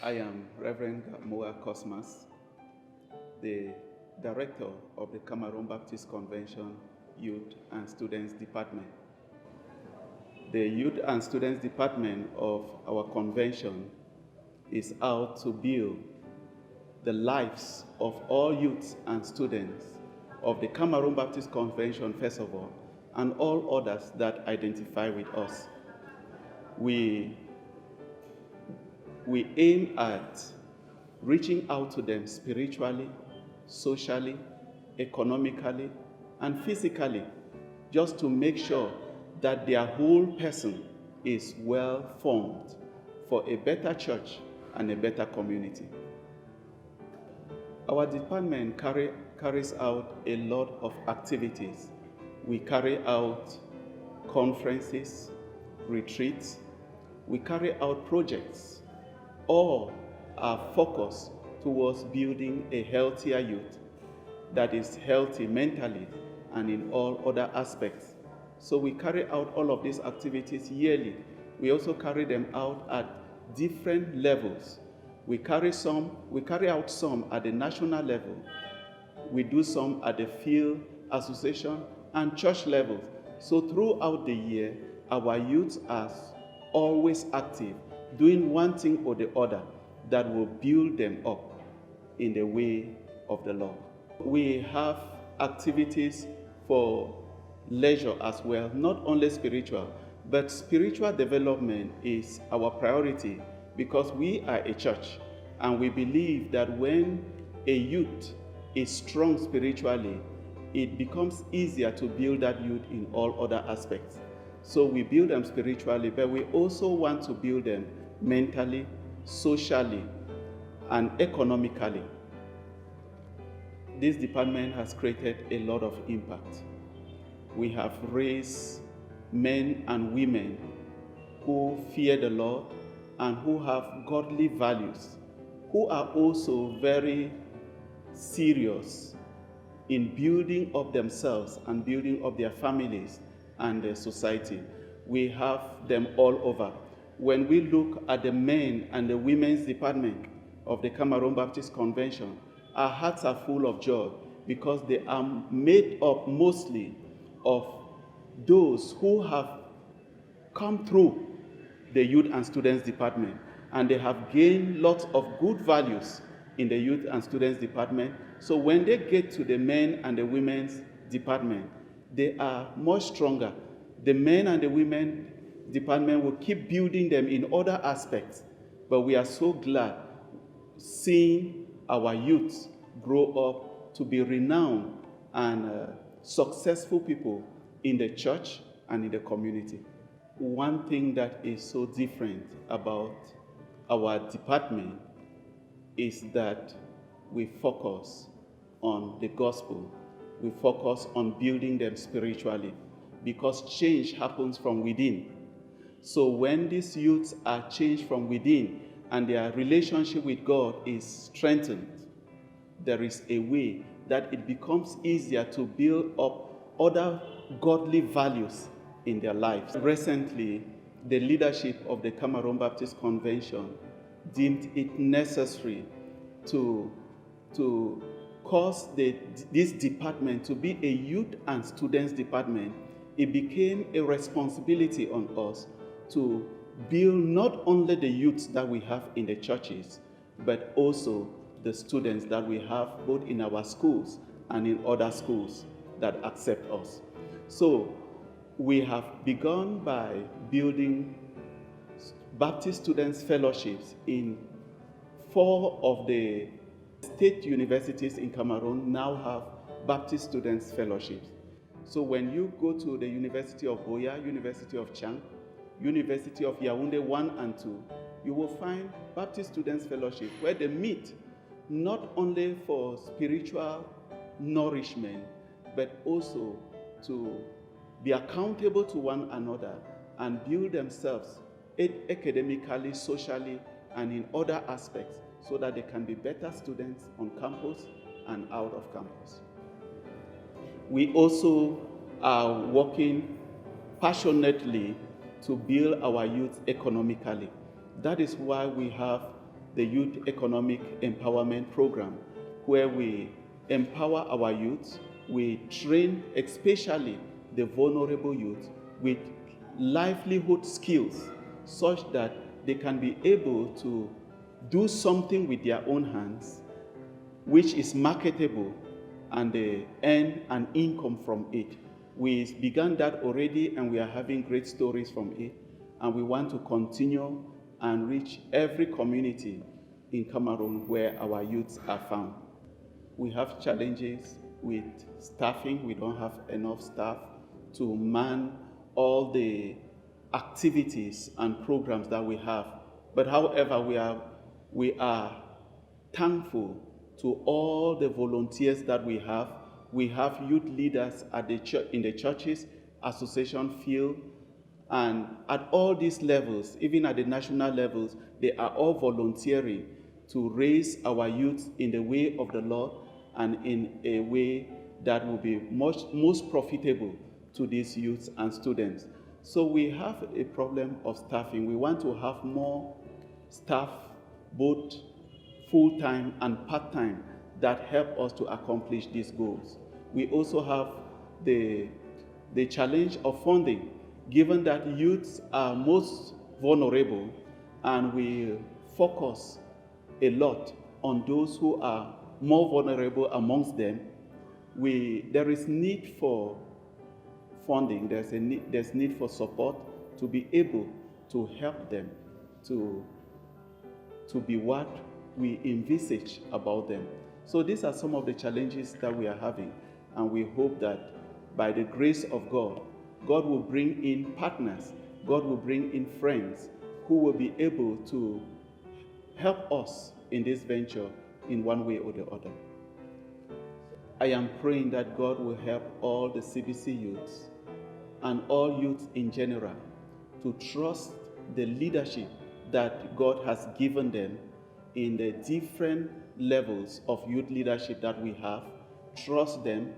I am Reverend Ghamogha Cosmas, the Director of the Cameroon Baptist Convention Youth and Students Department. The Youth and Students Department of our convention is out to build the lives of all youths and students of the Cameroon Baptist Convention, first of all, and all others that identify with us. We aim at reaching out to them spiritually, socially, economically, and physically, just to make sure that their whole person is well formed for a better church and a better community. Our department carries out a lot of activities. We carry out conferences, retreats, we carry out projects. All are focused towards building a healthier youth that is healthy mentally and in all other aspects. So we carry out all of these activities yearly. We also carry them out at different levels. We carry out some at the national level. We do some at the field, association, and church levels. So throughout the year, our youth are always active, doing one thing or the other that will build them up in the way of the Lord. We have activities for leisure as well, not only spiritual, but spiritual development is our priority because we are a church and we believe that when a youth is strong spiritually, it becomes easier to build that youth in all other aspects. So we build them spiritually, but we also want to build them mentally, socially, and economically. This department has created a lot of impact. We have raised men and women who fear the Lord and who have godly values, who are also very serious in building up themselves and building up their families and the society. We have them all over. When we look at the men and the women's department of the Cameroon Baptist Convention, our hearts are full of joy because they are made up mostly of those who have come through the Youth and Students Department, and they have gained lots of good values in the Youth and Students Department. So when they get to the men and the women's department, they are much stronger. The men and the women department will keep building them in other aspects, but we are so glad seeing our youth grow up to be renowned and successful people in the church and in the community. One thing that is so different about our department is that we focus on the gospel. We focus on building them spiritually because change happens from within. So when these youths are changed from within and their relationship with God is strengthened, there is a way that it becomes easier to build up other godly values in their lives. Recently, the leadership of the Cameroon Baptist Convention deemed it necessary to cause this department to be a youth and students department. It became a responsibility on us to build not only the youths that we have in the churches, but also the students that we have both in our schools and in other schools that accept us. So we have begun by building Baptist Students Fellowships in 4 of the state universities in Cameroon now have Baptist Students Fellowships. So when you go to the University of Buea, University of Chang, University of Yaoundé 1 and 2, you will find Baptist Students Fellowship where they meet not only for spiritual nourishment, but also to be accountable to one another and build themselves academically, socially, and in other aspects so that they can be better students on campus and out of campus. We also are working passionately to build our youth economically. That is why we have the Youth Economic Empowerment Program, where we empower our youth. We train especially the vulnerable youth with livelihood skills such that they can be able to do something with their own hands which is marketable, and they earn an income from it. We began that already, and we are having great stories from it, and we want to continue and reach every community in Cameroon where our youths are found. We have challenges with staffing. We don't have enough staff to man all the activities and programs that we have. But however, we are thankful to all the volunteers that we have. We have youth leaders at the church, in the churches, association field, and at all these levels, even at the national levels, they are all volunteering to raise our youth in the way of the Lord and in a way that will be most profitable to these youths and students. So we have a problem of staffing. We want to have more staff, both full-time and part-time, that help us to accomplish these goals. We also have the challenge of funding, given that youths are most vulnerable, and we focus a lot on those who are more vulnerable amongst them. There is need for funding, there's need for support to be able to help them to be what we envisage about them. So these are some of the challenges that we are having, and we hope that by the grace of God, God will bring in partners, God will bring in friends who will be able to help us in this venture in one way or the other. I am praying that God will help all the CBC youths and all youths in general to trust the leadership that God has given them in the different levels of youth leadership that we have. Trust them,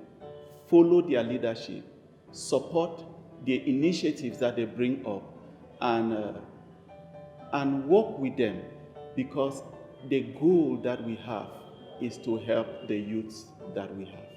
follow their leadership, support the initiatives that they bring up, and work with them, because the goal that we have is to help the youths that we have.